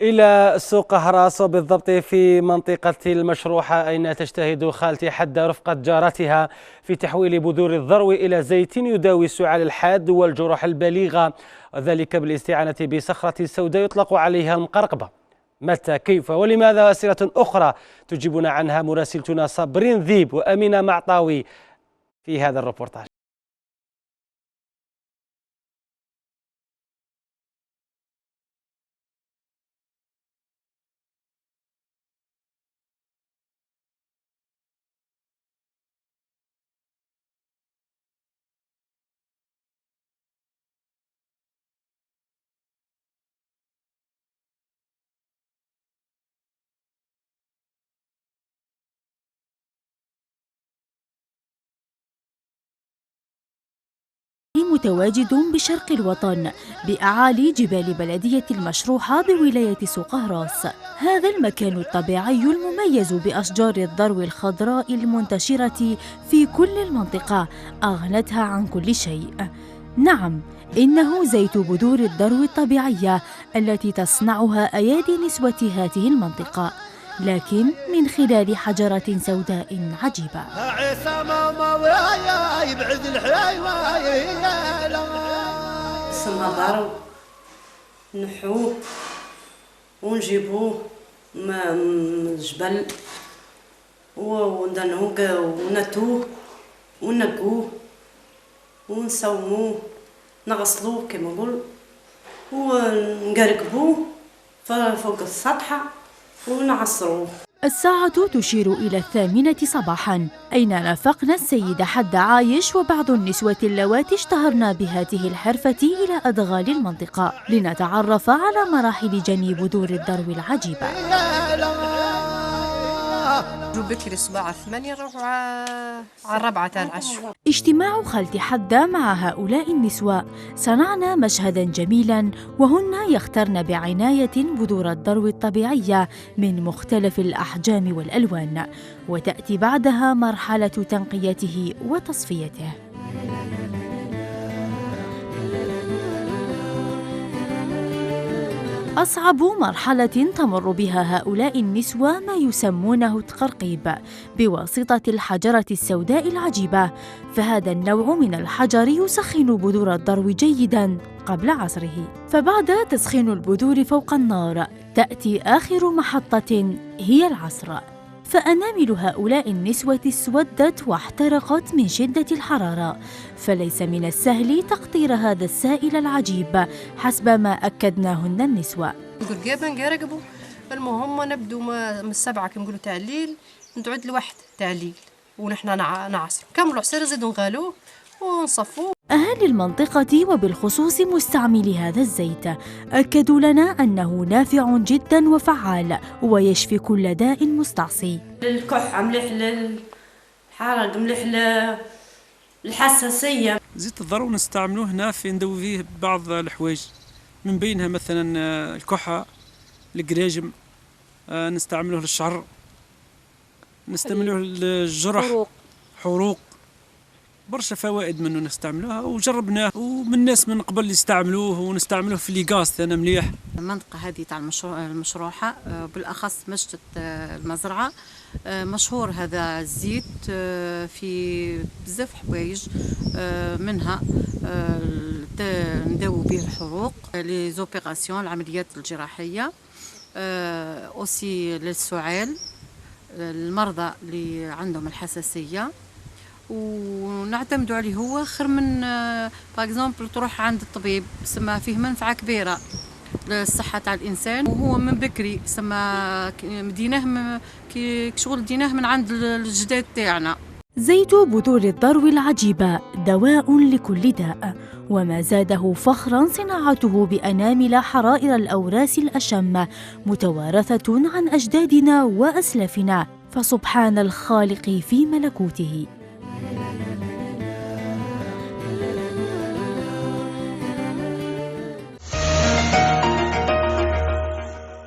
إلى سوق هراس وبالضبط في منطقة المشروحة، أين تجتهد خالتي حدة رفقة جارتها في تحويل بذور الذرو إلى زيت يداوي السعال الحاد والجروح البليغة، وذلك بالاستعانة بصخرة سوداء يطلق عليها المقرقبة. متى، كيف، ولماذا؟ أسئلة أخرى تجيبنا عنها مراسلتنا صابرين ذيب وأمينة معطاوي في هذا الريبورتاج. متواجد بشرق الوطن بأعالي جبال بلدية المشروحة بولاية سوق هراس. هذا المكان الطبيعي المميز بأشجار الذرو الخضراء المنتشرة في كل المنطقة أغنتها عن كل شيء. نعم، إنه زيت بذور الذرو الطبيعية التي تصنعها أيادي نسوة هذه المنطقة، لكن من خلال حجرة سوداء عجيبة. سما ضرب نحوه ونجيبوه من الجبل ونتوه ونقوه ونسوموه نغسلوه كما نقول ونقرقبوه فوق السطحة ونعصروه. الساعة تشير إلى 8 صباحاً، أين رافقنا السيدة حدة عايش وبعض النسوة اللواتي اشتهرن بهذه الحرفة إلى أدغال المنطقة لنتعرف على مراحل جني بذور الذرو العجيبة. بكري الصباح 8 نروحوا على 4 تاع العشاء. اجتماع خالتي حدة مع هؤلاء النسوة صنعنا مشهدا جميلا، وهن يخترن بعناية بذور الذرو الطبيعية من مختلف الأحجام والألوان، وتأتي بعدها مرحلة تنقيته وتصفيته. أصعب مرحلة تمر بها هؤلاء النسوة ما يسمونه التقرقيب بواسطة الحجرة السوداء العجيبة، فهذا النوع من الحجر يسخن بذور الذرو جيداً قبل عصره، فبعد تسخين البذور فوق النار تأتي آخر محطة هي العصر. فأنامل هؤلاء النسوة اسودت واحترقت من شدة الحرارة، فليس من السهل تقطير هذا السائل العجيب حسب ما أكدناهن النسوة. نقرقبوا نقرقبوا، المهم نبدو من 7 كما نقولوا تاع الليل نتعد ل1 تاع الليل ونحن نعصر كملوا عصير نزيدوا نغالوه ونصفوه. أهالي المنطقة وبالخصوص مستعملي هذا الزيت أكدوا لنا أنه نافع جدا وفعال ويشفي كل داء مستعصي. الكحة مليح، للحرق مليح، للحساسية. زيت الذرو نستعملوه هنا في ندوي فيه بعض الحوايج، من بينها مثلا الكحة، القريجم، نستعملوه للشعر، نستعملوه للجرح، حروق، برشا فوائد منه نستعملوها وجربناه، ومن الناس من قبل يستعملوه ونستعملوه في ليغاز ثاني مليح. المنطقة هذه تاع المشروحة بالأخص مشتة المزرعة مشهور هذا الزيت في بزاف حوايج، منها نداوي به الحروق، لي زوبيراسيون العمليات الجراحية، أوسي للسعال، المرضى اللي عندهم الحساسية، ونعتمدوا عليه هو خير من باغزومبل تروح عند الطبيب، سما فيه منفعة كبيرة للصحة تاع الإنسان، وهو من بكري سما مديناه كشغل ديناه من عند الجداد تاعنا. زيت بذور الذرو العجيبة دواء لكل داء، وما زاده فخرا صناعته بأنامل حرائر الأوراس الأشم متوارثة عن أجدادنا وأسلافنا، فسبحان الخالق في ملكوته.